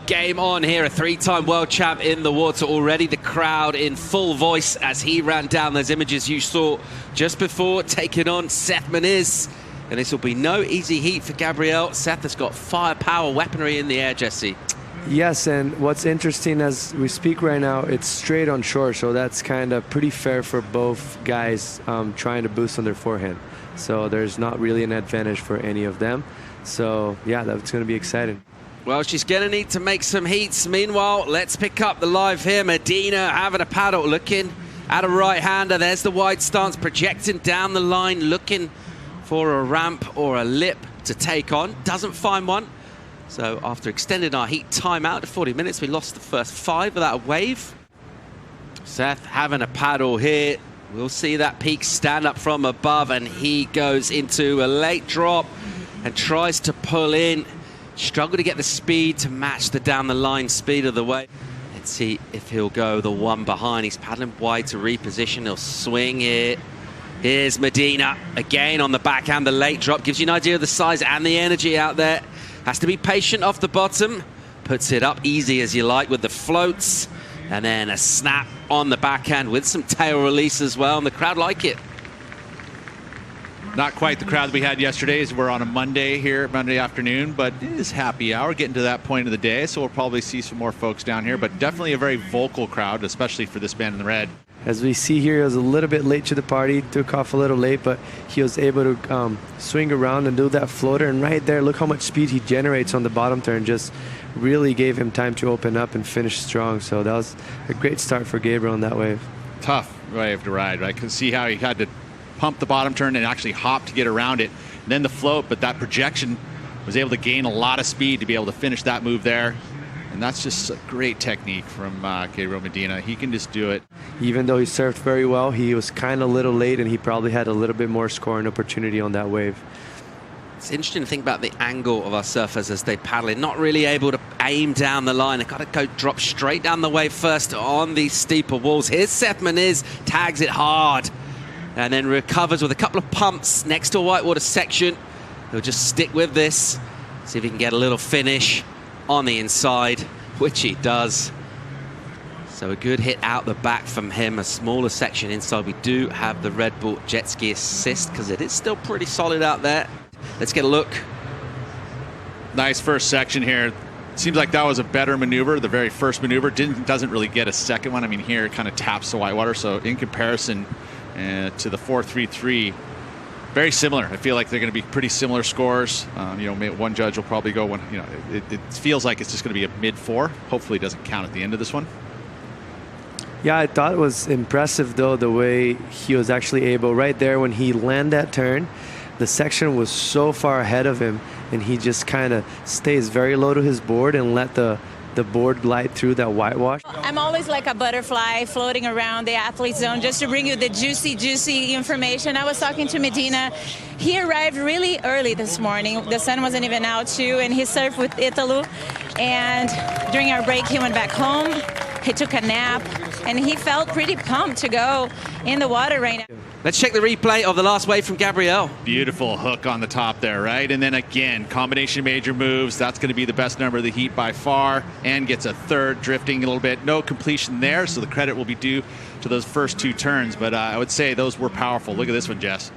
Game on here, a three-time world champ in the water already. The crowd in full voice as he ran down those images you saw just before, taking on Seth Moniz. And this will be no easy heat for Gabriel. Seth has got firepower weaponry in the air, Jesse. Yes, and what's interesting as we speak right now, it's straight on shore, so that's kind of pretty fair for both guys trying to boost on their forehand. So there's not really an advantage for any of them. So yeah, that's going to be exciting. Well, she's going to need to make some heats. Meanwhile, let's pick up the live here. Medina having a paddle, looking at a right-hander. There's the wide stance, projecting down the line, looking for a ramp or a lip to take on. Doesn't find one. So after extending our heat timeout to 40 minutes, we lost the first 5 without a wave. Seth having a paddle here. We'll see that peak stand up from above, and he goes into a late drop and tries to pull in. Struggle to get the speed to match the down the line speed of the wave. Let's see if he'll go the one behind. He's paddling wide to reposition. He'll swing here. Here's Medina again on the backhand. The late drop gives you an idea of the size and the energy out there. Has to be patient off the bottom. Puts it up easy as you like with the floats. And then a snap on the backhand with some tail release as well. And the crowd like it. Not quite the crowd we had yesterday, as we're on a Monday here, Monday afternoon, but it is happy hour, getting to that point of the day, so we'll probably see some more folks down here, but definitely a very vocal crowd, especially for this band in the red. As we see here, he was a little bit late to the party, took off a little late, but he was able to swing around and do that floater, and right there, look how much speed he generates on the bottom turn. Just really gave him time to open up and finish strong, so that was a great start for Gabriel on that wave. Tough wave to ride, right? I can see how he had to pump the bottom turn and actually hop to get around it, and then the float, but that projection was able to gain a lot of speed to be able to finish that move there. And that's just a great technique from Gabriel Medina. He can just do it. Even though he served very well, he was kind of a little late, and he probably had a little bit more scoring opportunity on that wave. It's interesting to think about the angle of our surfers as they paddle in. Not really able to aim down the line. They've got to go drop straight down the wave first on these steeper walls. Here's Seth Moniz, tags it hard, and then recovers with a couple of pumps next to a whitewater section. He'll just stick with this, see if he can get a little finish on the inside, which he does. So a good hit out the back from him, a smaller section inside. We do have the Red Bull jet ski assist because it is still pretty solid out there. Let's get a look. Nice first section here. Seems like that was a better maneuver, the very first maneuver. Doesn't really get a second one. I mean, here it kind of taps the whitewater, so in comparison to the 4.33, very similar. I feel like they're going to be pretty similar scores. You know, one judge will probably go one. You know, it feels like it's just going to be a mid-4. Hopefully, it doesn't count at the end of this one. Yeah, I thought it was impressive though the way he was actually able right there when he landed that turn. The section was so far ahead of him, and he just kind of stays very low to his board and let the board glide through that whitewash. I'm always like a butterfly floating around the athlete zone just to bring you the juicy information. I was talking to Medina. He arrived really early this morning. The sun wasn't even out too, and he surfed with Italu. And during our break, he went back home. He took a nap, and he felt pretty pumped to go in the water right now. Let's check the replay of the last wave from Gabriel. Beautiful hook on the top there, right? And then again, combination major moves. That's going to be the best number of the heat by far, and gets a third, drifting a little bit. No completion there, so the credit will be due to those first 2 turns. But I would say those were powerful. Look at this one, Jess.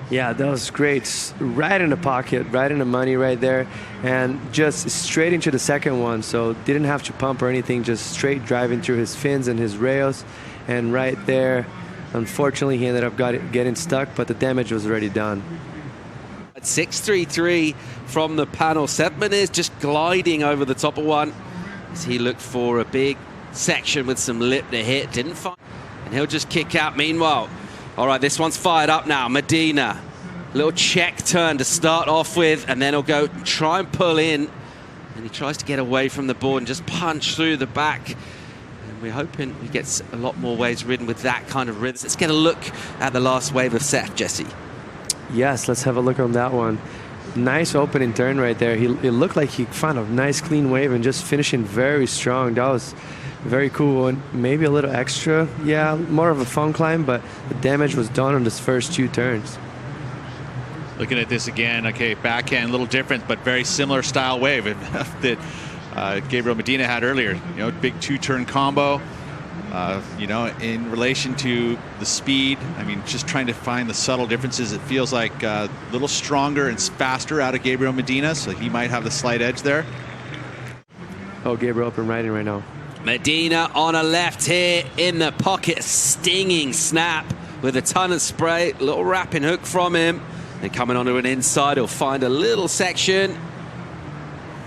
Yeah, that was great. Right in the pocket, right in the money right there, and just straight into the second one. So didn't have to pump or anything, just straight driving through his fins and his rails. And right there, unfortunately, he ended up getting stuck, but the damage was already done. At 6.33 from the panel, Seth Moniz just gliding over the top of one as he looked for a big section with some lip to hit. Didn't find, and he'll just kick out. Meanwhile, all right, this one's fired up now. Medina, little check turn to start off with, and then he'll go try and pull in, and he tries to get away from the board and just punch through the back. And we're hoping he gets a lot more waves ridden with that kind of rhythm. Let's get a look at the last wave of Seth, Jesse. Yes, let's have a look on that one. Nice opening turn right there. It looked like he found a nice clean wave and just finishing very strong. That was very cool, and maybe a little extra. Yeah, more of a fun climb, but the damage was done on his first 2 turns. Looking at this again, okay, backhand, a little different, but very similar style wave. The Gabriel Medina had earlier. Big two-turn combo. In relation to the speed, I mean, just trying to find the subtle differences. It feels like a little stronger and faster out of Gabriel Medina, so he might have the slight edge there. Oh, Gabriel up and riding right now. Medina on a left here in the pocket, stinging snap with a ton of spray, little wrapping hook from him. Then coming onto an inside, he'll find a little section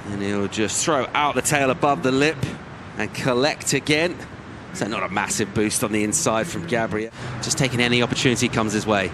and he'll just throw out the tail above the lip and collect again. So not a massive boost on the inside from Gabriel. Just taking any opportunity comes his way.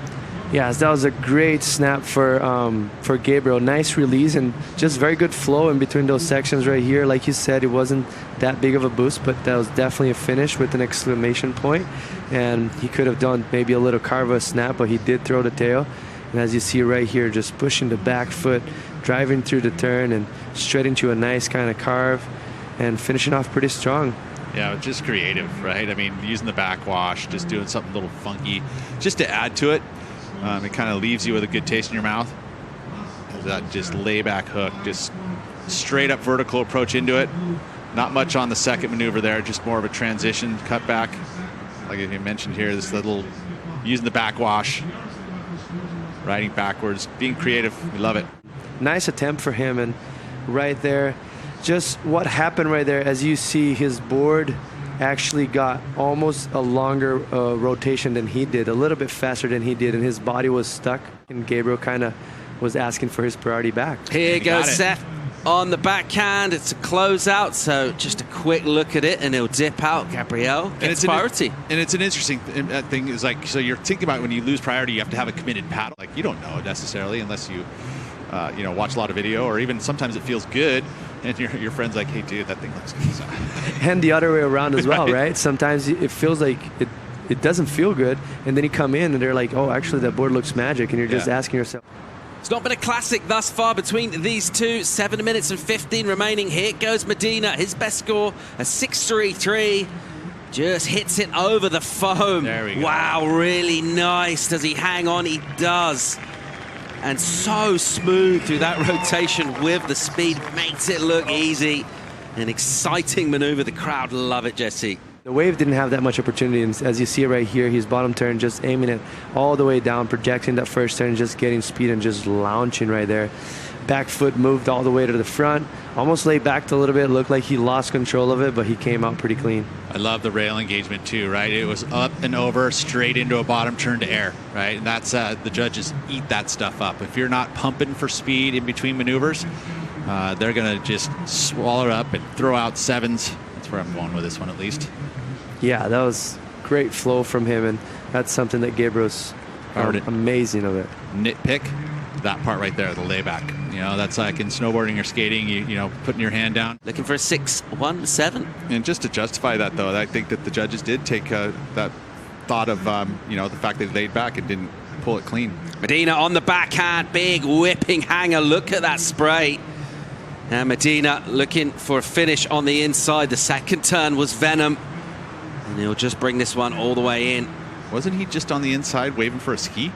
Yes, that was a great snap for Gabriel. Nice release and just very good flow in between those sections right here. Like you said, it wasn't that big of a boost, but that was definitely a finish with an exclamation point. And he could have done maybe a little carve snap, but he did throw the tail. And as you see right here, just pushing the back foot, driving through the turn and straight into a nice kind of carve and finishing off pretty strong. Yeah, just creative, right? I mean, using the backwash, just doing something a little funky, just to add to it. It kind of leaves you with a good taste in your mouth. That just layback hook, just straight up vertical approach into it. Not much on the second maneuver there, just more of a transition cutback. Like you mentioned here, this little using the backwash, riding backwards, being creative. We love it. Nice attempt for him, and right there, just what happened right there, as you see, his board actually got almost a longer rotation than he did, a little bit faster than he did, and his body was stuck, and Gabriel kind of was asking for his priority back. Here goes Seth on the backhand. It's a closeout, so just a quick look at it, and he'll dip out. Gabriel gets priority. And it's an interesting thing. Is like, so you're thinking about when you lose priority, you have to have a committed paddle. Like, you don't know it necessarily unless you watch a lot of video, or even sometimes it feels good and your friend's like, hey dude, that thing looks good. So. And the other way around as well, right? Sometimes it feels like it doesn't feel good, and then you come in and they're like, oh, actually that board looks magic, and you're just asking yourself. It's not been a classic thus far between these two. 7 minutes and 15 remaining. Here goes Medina. His best score, a 6.33. Just hits it over the foam. There we go. Wow, really nice. Does he hang on? He does. And so smooth through that rotation with the speed. Makes it look easy. An exciting maneuver. The crowd love it, Jesse. The wave didn't have that much opportunity, and as you see right here, his bottom turn, just aiming it all the way down, projecting that first turn, just getting speed and just launching right there. Back foot moved all the way to the front, almost laid back a little bit, looked like he lost control of it, but he came out pretty clean. I love the rail engagement too, right? It was up and over, straight into a bottom turn to air, right? And that's, the judges eat that stuff up. If you're not pumping for speed in between maneuvers, they're gonna just swallow it up and throw out sevens. That's where I'm going with this one at least. Yeah, that was great flow from him, and that's something that Gabriel's amazing of it. Nitpick, that part right there, the layback. That's like in snowboarding or skating, you putting your hand down. Looking for a 6.17. And just to justify that, though, I think that the judges did take that thought of, the fact that he laid back and didn't pull it clean. Medina on the backhand, big whipping hanger. Look at that spray. And Medina looking for a finish on the inside. The second turn was venom. And he'll just bring this one all the way in. Wasn't he just on the inside waving for a ski?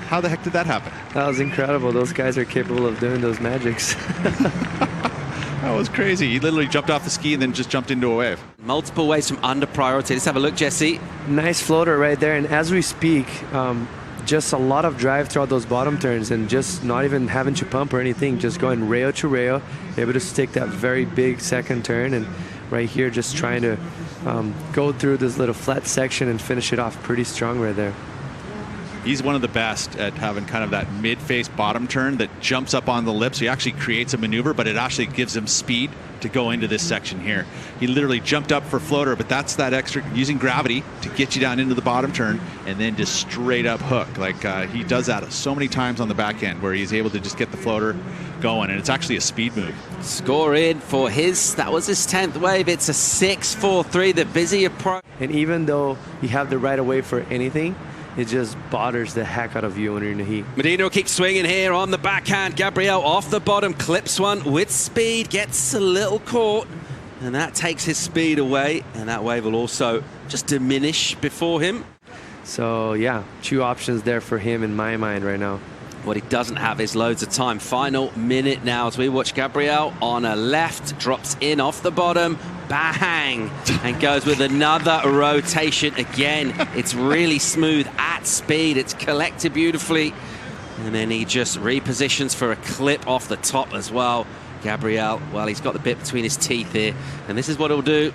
How the heck did that happen? That was incredible. Those guys are capable of doing those magics. That was crazy. He literally jumped off the ski and then just jumped into a wave. Multiple waves from under priority. Let's have a look, Jesse. Nice floater right there. And as we speak, just a lot of drive throughout those bottom turns and just not even having to pump or anything, just going rail to rail, able to stick that very big second turn, and right here just trying to go through this little flat section and finish it off pretty strong right there. He's one of the best at having kind of that mid-face bottom turn that jumps up on the lip, so he actually creates a maneuver, but it actually gives him speed to go into this section here. He literally jumped up for floater, but that's that extra, using gravity to get you down into the bottom turn and then just straight up hook. Like he does that so many times on the back end where he's able to just get the floater going, and it's actually a speed move. Score in for that was his 10th wave. It's a 6.43, the busy approach. And even though you have the right of way for anything, it just bothers the heck out of you when you're in the heat. Medina will keep swinging here on the backhand. Gabriel off the bottom, clips one with speed, gets a little caught, and that takes his speed away, and that wave will also just diminish before him. So yeah, two options there for him in my mind right now. What he doesn't have is loads of time. Final minute now as we watch Gabriel on a left, drops in off the bottom, bang, and goes with another rotation again. It's really smooth at speed. It's collected beautifully. And then he just repositions for a clip off the top as well. Gabriel, well, he's got the bit between his teeth here. And this is what he'll do.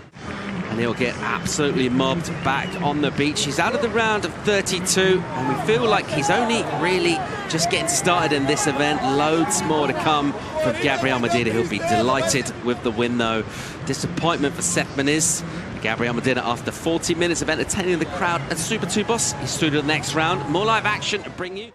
And he'll get absolutely mobbed back on the beach. He's out of the round of 32, and we feel like he's only really just getting started in this event. Loads more to come from Gabriel Medina. He'll be delighted with the win, though. Disappointment for Seth Moniz. Gabriel Medina, after 40 minutes of entertaining the crowd at Super 2 Boss, he's through to the next round. More live action to bring you.